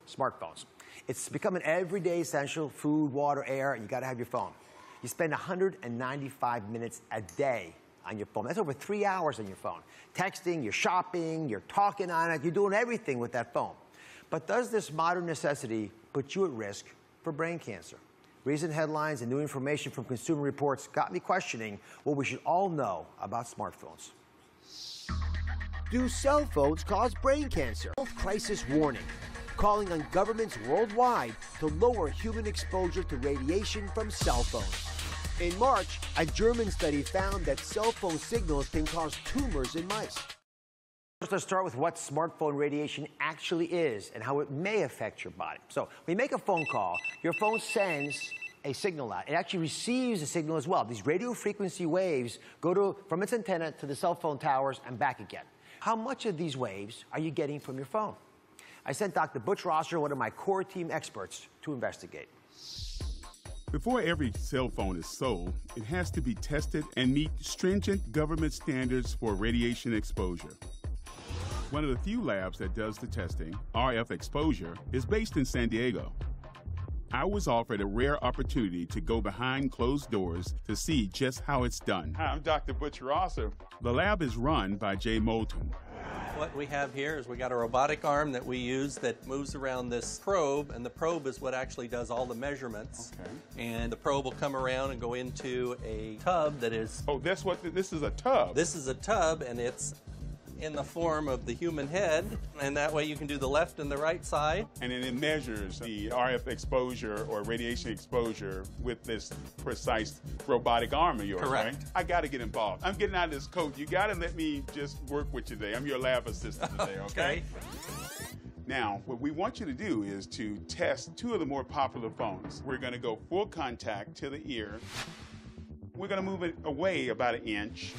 Smartphones. It's become an everyday essential: food, water, air. You got to have your phone. You spend 195 minutes a day on your phone. That's over 3 hours on your phone. Texting, you're shopping, you're talking on it, you're doing everything with that phone. But does this modern necessity put you at risk for brain cancer? Recent headlines and new information from Consumer Reports got me questioning what we should all know about smartphones. Do cell phones cause brain cancer? Health crisis warning, calling on governments worldwide to lower human exposure to radiation from cell phones. In March, a German study found that cell phone signals can cause tumors in mice. Let's start with what smartphone radiation actually is and how it may affect your body. So, when you make a phone call, your phone sends a signal out. It actually receives a signal as well. These radio frequency waves go from its antenna to the cell phone towers and back again. How much of these waves are you getting from your phone? I sent Dr. Butch Rosser, one of my core team experts, to investigate. Before every cell phone is sold, it has to be tested and meet stringent government standards for radiation exposure. One of the few labs that does the testing, RF Exposure, is based in San Diego. I was offered a rare opportunity to go behind closed doors to see just how it's done. Hi, I'm Dr. Butch Rosser. The lab is run by Jay Moulton. What we have here is we got a robotic arm that we use that moves around this probe, and the probe is what actually does all the measurements. Okay. And the probe will come around and go into a tub that is... Oh, this is a tub? This is a tub, and it's in the form of the human head, and that way you can do the left and the right side. And then it measures the RF exposure or radiation exposure with this precise robotic arm of yours, Correct. right? I got to get involved. I'm getting out of this coat. You got to let me just work with you today. I'm your lab assistant today, okay? Now, what we want you to do is to test two of the more popular phones. We're going to go full contact to the ear. We're going to move it away about 1 inch.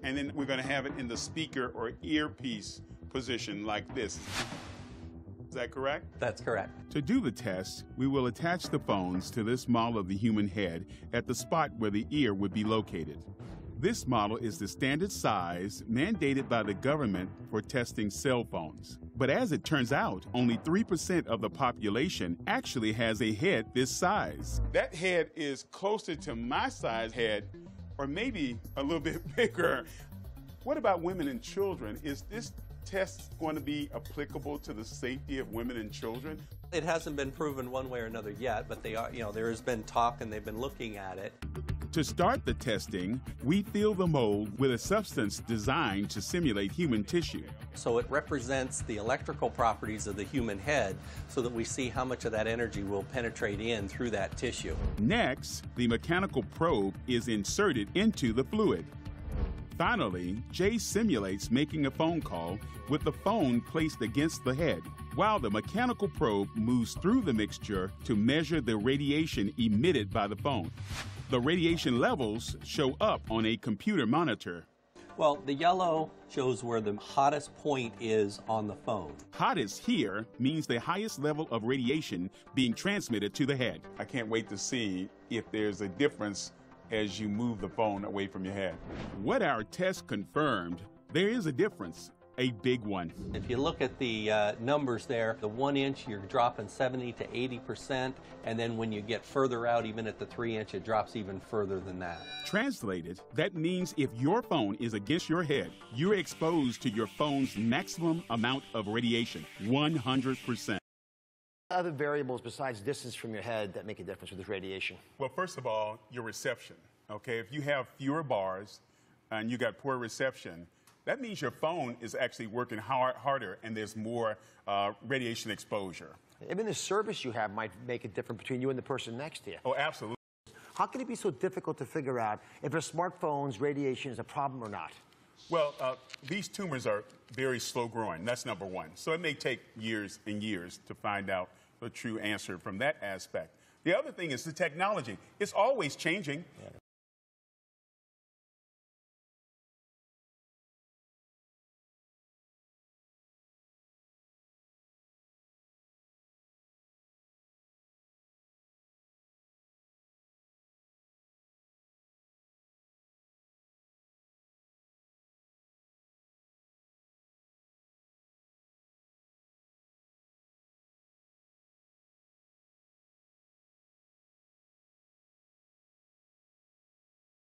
And then we're going to have it in the speaker or earpiece position like this. Is that correct? That's correct. To do the test, we will attach the phones to this model of the human head at the spot where the ear would be located. This model is the standard size mandated by the government for testing cell phones. But as it turns out, only 3% of the population actually has a head this size. That head is closer to my size head, or maybe a little bit bigger. What about women and children? Is this test going to be applicable to the safety of women and children? It hasn't been proven one way or another yet, but they are, there has been talk and they've been looking at it. To start the testing, we fill the mold with a substance designed to simulate human tissue. So it represents the electrical properties of the human head so that we see how much of that energy will penetrate in through that tissue. Next, the mechanical probe is inserted into the fluid. Finally, Jay simulates making a phone call with the phone placed against the head, while the mechanical probe moves through the mixture to measure the radiation emitted by the phone. The radiation levels show up on a computer monitor. Well, the yellow shows where the hottest point is on the phone. Hottest here means the highest level of radiation being transmitted to the head. I can't wait to see if there's a difference as you move the phone away from your head. What our test confirmed, there is a difference, a big one. If you look at the numbers there, the 1 inch, you're dropping 70 to 80%, and then when you get further out, even at the 3 inch, it drops even further than that. Translated, that means if your phone is against your head, you're exposed to your phone's maximum amount of radiation, 100%. Other variables besides distance from your head that make a difference with this radiation? Well, first of all, your reception, okay? If you have fewer bars and you got poor reception, that means your phone is actually working harder and there's more radiation exposure. Even the service you have might make a difference between you and the person next to you. Oh, absolutely. How can it be so difficult to figure out if a smartphone's radiation is a problem or not? Well, these tumors are very slow growing. That's number one. So it may take years and years to find out the true answer from that aspect. The other thing is the technology. It's always changing.